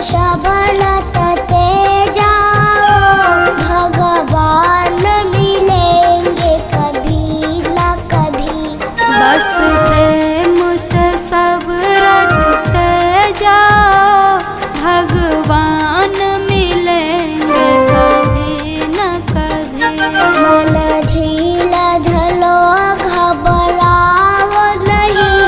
बढ़ते जाओ, भगवान मिलेंगे कभी न कभी। बस प्रेम से सब रटते जाओ, भगवान मिलेंगे कभी न कभी। मन ढीला धलो घबराओ नहीं,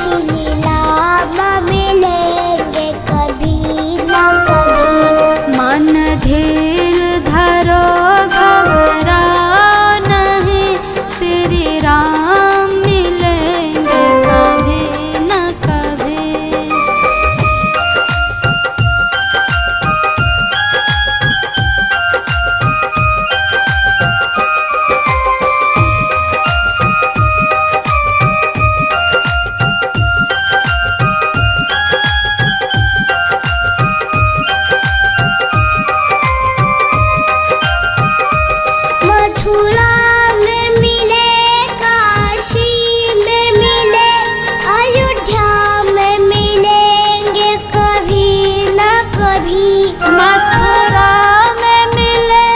श्री राम मिलेंगे कभी न कभी। मन धीर धरो घबराओ नहीं, श्री राम मिलेंगे कभी न कभी। मथुरा में मिले, काशी में मिले, अयोध्या में मिलेंगे कभी न कभी। मथुरा में मिले,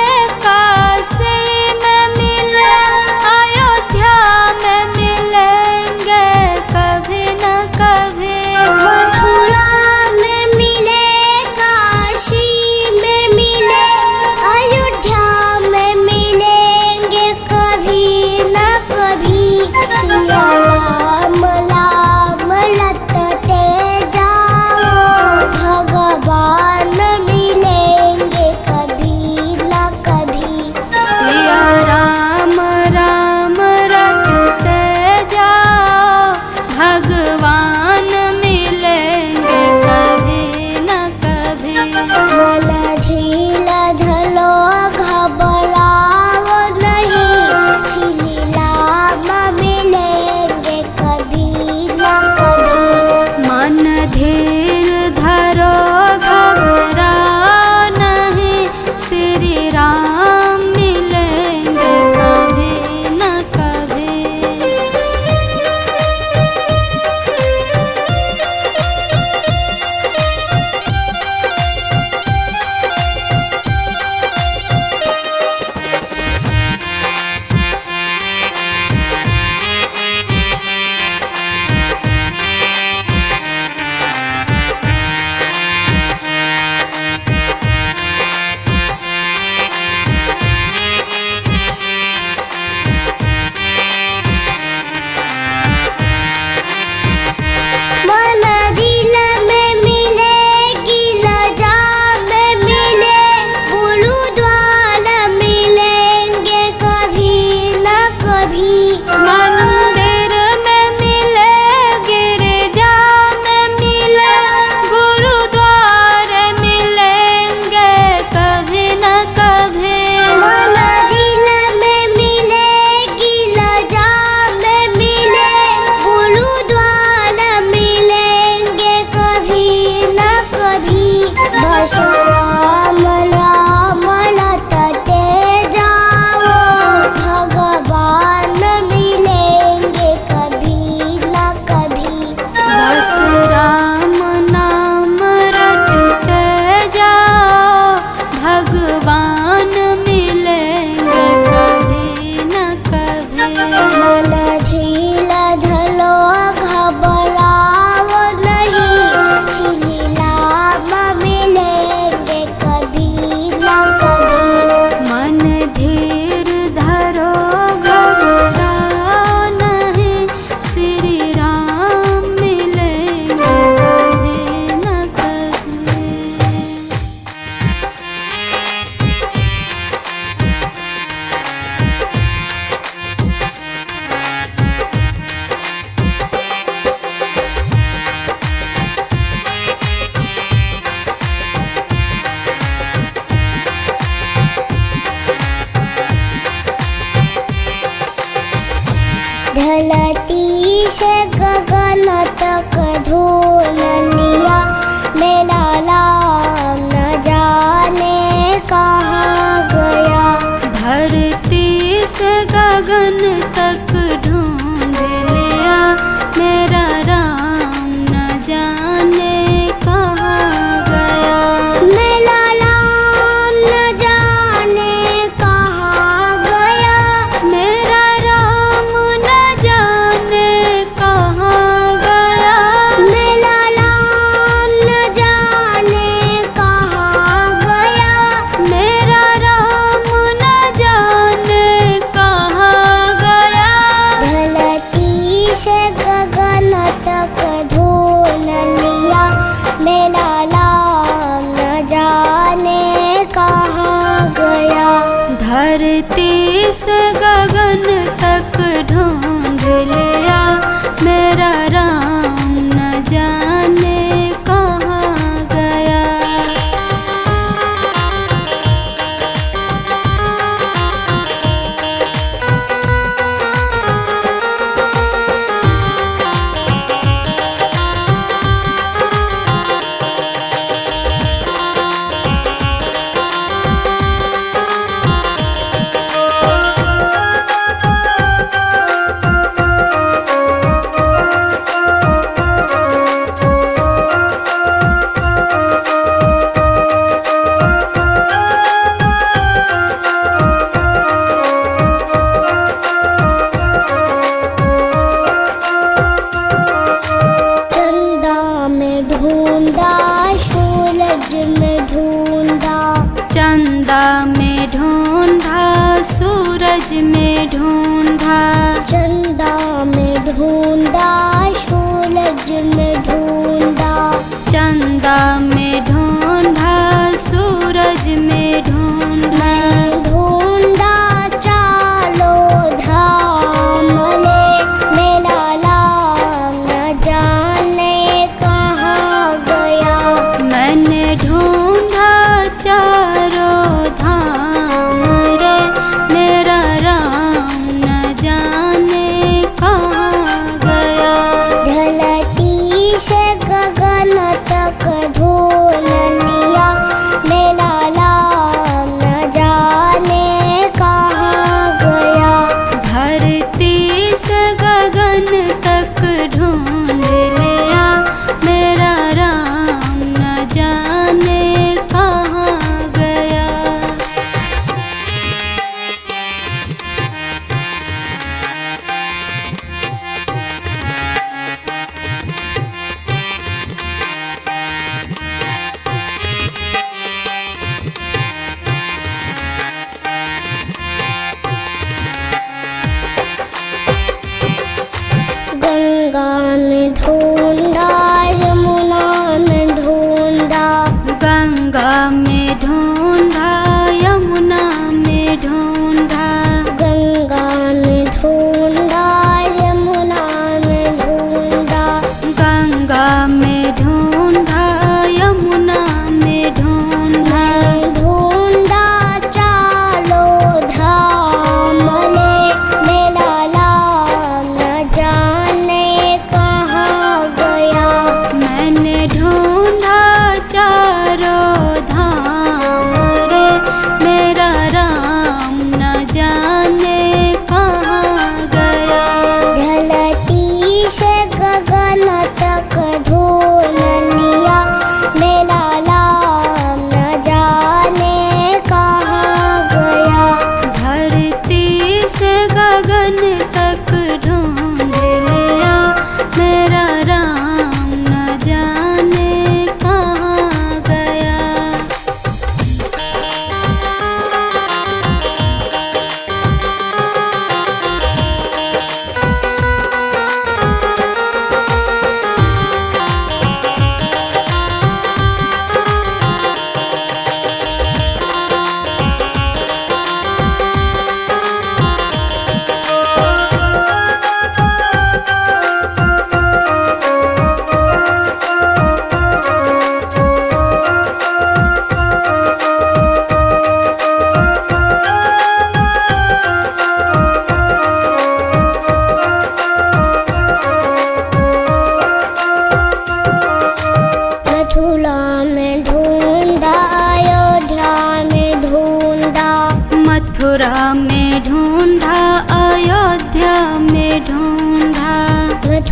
काशी में मिले, अयोध्या में मिलेंगे कभी न कभी। मथुरा में मिले, काशी में मिले, अयोध्या में मिलेंगे कभी न कभी। सिया राम राम रटते जाओ, भगवान मिलेंगे कभी न कभी। सिया राम राम रटते जाओ, भगवान मिलेंगे कभी न कभी। मन ढीला धलो घबराओ नहीं, श्री राम मिलेंगे कभी न कभी। मन धीर धरो घबराओ नहीं, श्री राम मिलेंगे कभी न कभी। मन दिल में मिलेगी, लजा में मिले, गुरुद्वारा मिलेंगे कभी न कभी। मंदिर में मिले, गिरजा में मिले, गुरुद्वारे मिलेंगे कभी न कभी। मन दिल में मिलेगी, लजा में मिले, गुरुद्वारा मिलेंगे कभी न कभी। बस राम राम रटते जाओ, भगवान मिलेंगे कभी न कभी। बस राम नाम रटते जाओ, भगवान मिलेंगे कभी न कभी। मन ढीला धलो घबराओ नहीं, श्री राम मिलेंगे कभी न कभी। मन धीर धरो घबराओ नहीं, श्री राम मिलेंगे कभी न कभी। ढलती से गगन तक धूल लिया, मेरा राम न जाने कहाँ गया। धरती से गगन तक ढूंढ लिया, मेरा राम न जाने कहाँ गया।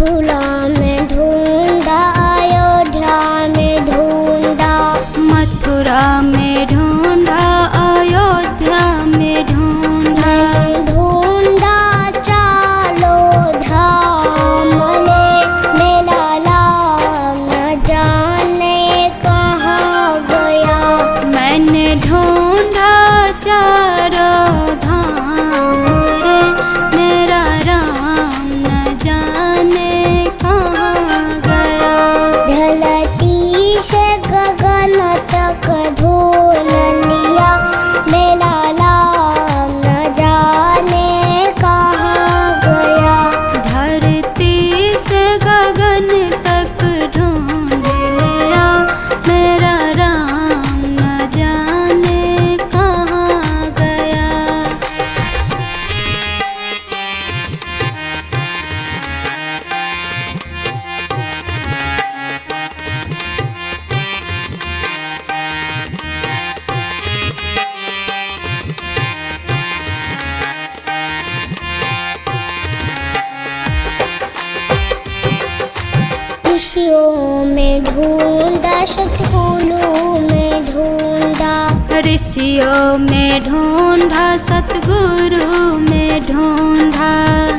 मथुरा में ढूंढा, अयोध्या में ढूंढा, मथुरा में ढूंढा, अयोध्या में ढूंढा। मैंने ढूंढा चारों धाम ले, मेरा राम न जाने कहाँ गया। मैंने ढूंढा चारों धाम रे, मेरा राम न जाने कहाँ गया। ढलती से गगन तक धूल लिया, मेरा राम न जाने कहाँ गया। धरती से गगन तक ढूंढ लिया, मेरा राम न जाने कहाँ गया। ऋषियों में ढूंढा, सतगुरु में ढूंढा, ऋषियों में ढूंढा, सतगुरु में ढूंढा।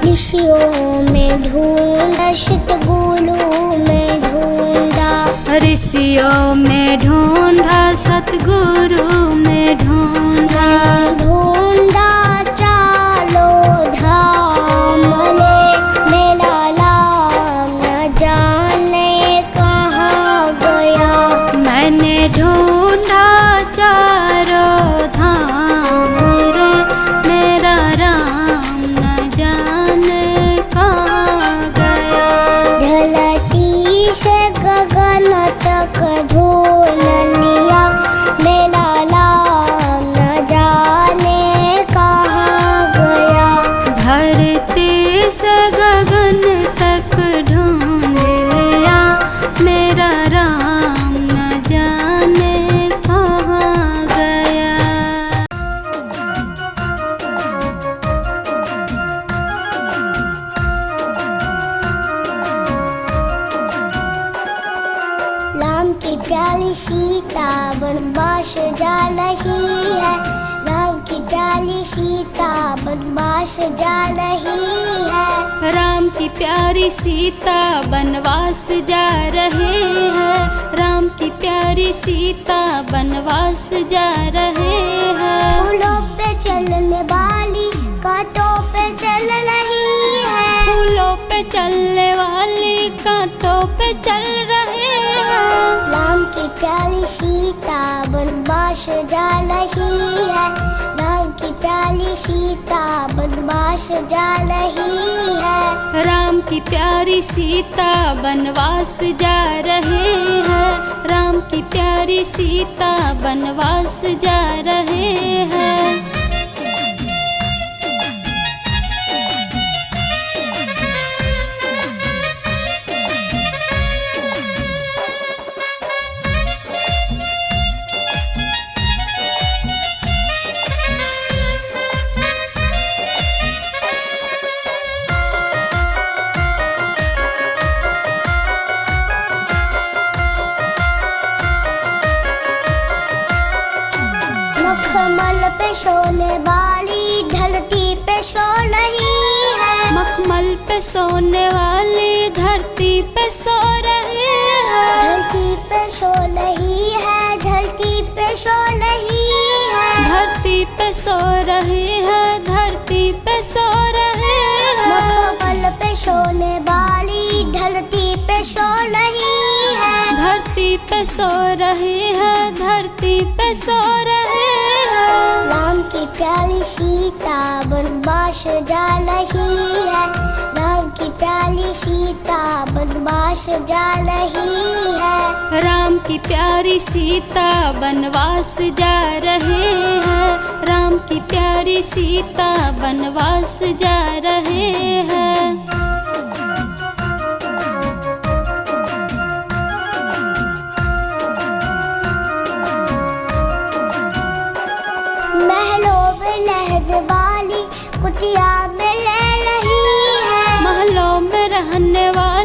ऋषियों में ढूंढा, सतगुरु में ढूंढा, ऋषियों में ढूंढा, सतगुरु में ढूंढा। ढूंढा चारों धाम ले, मेरा राम न जाने कहाँ गया। मैंने ढूंढा चारों धाम रे, मेरा राम न जाने कहाँ गया। ढलती से गगन तक धूल लिया, मेरा राम न जाने कहाँ गया। धरती से गगन तक ढूंढ लिया, मेरा राम न जाने कहाँ गया। राम की प्यारी सीता वनवास जा रही है, राम की प्यारी सीता वनवास जा रही है। राम की प्यारी सीता वनवास जा रहे हैं, राम की प्यारी सीता वनवास जा रहे हैं। फूलों पे चलने वाली कांटों पे चल रही है, फूलों पे चलने वाली कांटों पे चल रहे हैं। राम की प्यारी सीता वनवास जा रही है, राम की प्यारी सीता वनवास जा रही है। राम की प्यारी सीता वनवास जा रहे हैं, राम की प्यारी सीता वनवास जा रहे हैं। मखमल पे सोने वाली धरती पे सो रही है, मखमल पे सोने वाली धरती पे सो रहे हैं। धरती पे सो रही है, धरती पे सो रही है। धरती पे सो रहे हैं, धरती पे सो रहे हैं। मखमल पे सोने वाली धरती पे सो रही है, धरती पे सो रहे हैं, धरती पे सो रहे हैं। राम की प्यारी सीता वनवास जा रही है, राम की प्यारी सीता वनवास जा रही है। राम की प्यारी सीता वनवास जा रहे हैं, राम की प्यारी सीता वनवास जा रहे हैं। महलों में रहने वाली कुटिया में रह रही है, महलों में रहने वाली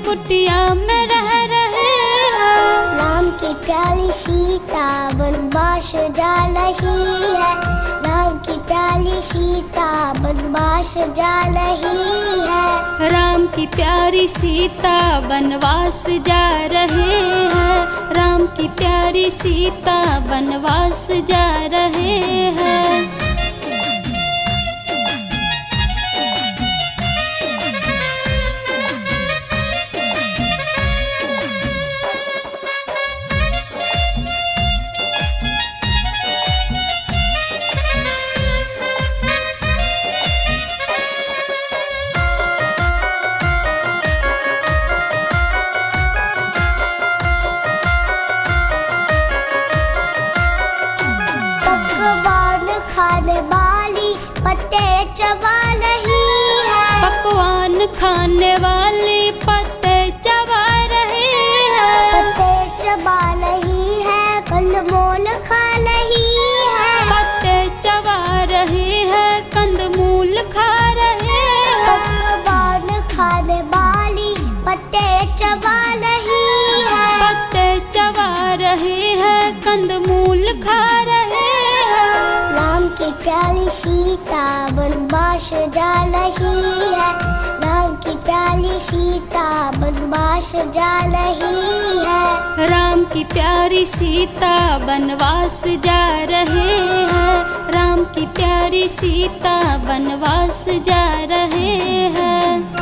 कुटिया में रह रहे हैं। राम की प्यारी सीता वनवास जा रही है। राम की प्यारी सीता वनवास जा रही है। राम की प्यारी सीता वनवास जा रहे हैं। राम की प्यारी सीता वनवास जा रहे हैं। खाने वाली पत्ते चबा रही है। पकवान खाने वाली पत्ते चबा रही है। पत्ते चबा रही है, कंदमूल खा रही है। पत्ते चबा रही है, कंदमूल खा रहे हैं। पकवान खाने वाली पत्ते चबा रही है। पत्ते चबा रही है, कंदमूल खा रहे हैं। राम की प्यारी सीता वनवास जा रही है। राम की प्यारी सीता वनवास जा रही है। राम की प्यारी सीता वनवास जा रहे हैं। राम की प्यारी सीता वनवास जा रहे हैं।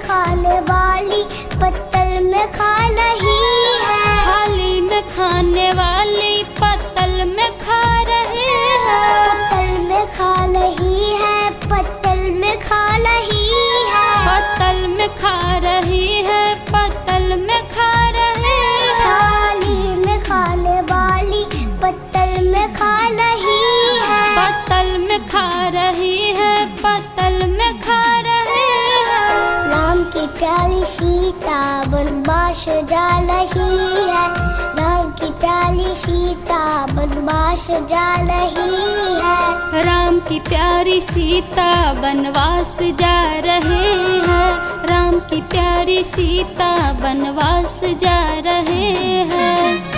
खाने वाली पत्तल में खा रही है। थाली में खाने वाली पत्तल में खा रहे हैं। पत्तल में खा रही है। पत्तल में खा रही है। पत्तल में खा रही है। पत्तल में खा रहे हैं। थाली में खाने वाली पत्तल में खा रही है। पत्तल में खा रही है। पत्तल में खा रहे हैं। राम की प्यारी सीता वनवास जा रही है। राम की प्यारी सीता वनवास जा रही है। राम की प्यारी सीता वनवास जा रहे हैं। राम की प्यारी सीता वनवास जा रहे हैं।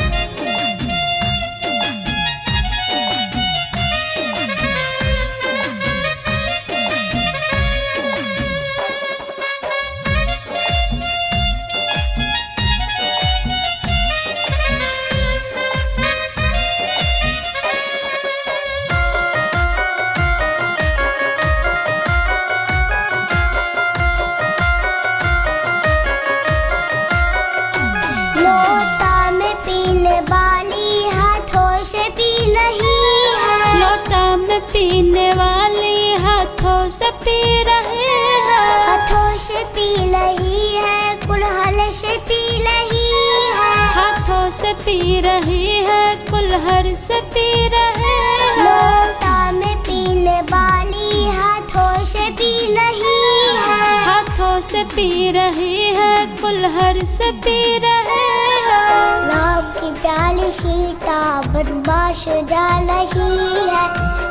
पीने वाली हाथों से पी रहे हैं। हाथों से पी रही है। कुल्हड़ से पी रही है। हाथों से पी रही है। कुल्हड़ से पी रहे हैं। लोटा में पीने वाली हाथों से पी रही है। हाथों से पी रही है। कुल्हड़ से पी रहे हैं। राम की प्यारी सीता वनवास जा रही है।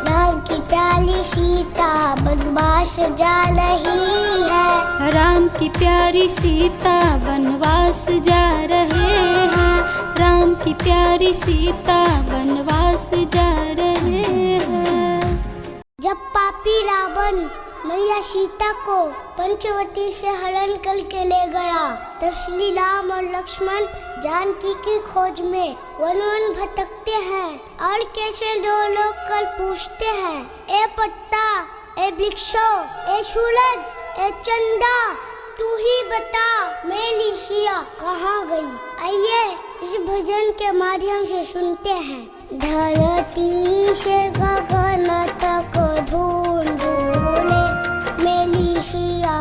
राम की प्यारी सीता वनवास जा रही है। राम की प्यारी सीता वनवास जा रहे हैं। राम की प्यारी सीता वनवास जा रहे हैं। जब पापी रावण मैया सीता को पंचवटी से हरण करके ले गया, तब श्री राम और लक्ष्मण जानकी की खोज में वन वन भटकते हैं और कैसे दो लोग कर पूछते हैं, ए पत्ता, ए वृक्षो, ए सूरज, ए चंदा, तू ही बता मेरी सिया कहाँ गई। आइए इस भजन के माध्यम से सुनते हैं। धरती से गगन तक ढूंढ ढूंढे मेरी सिया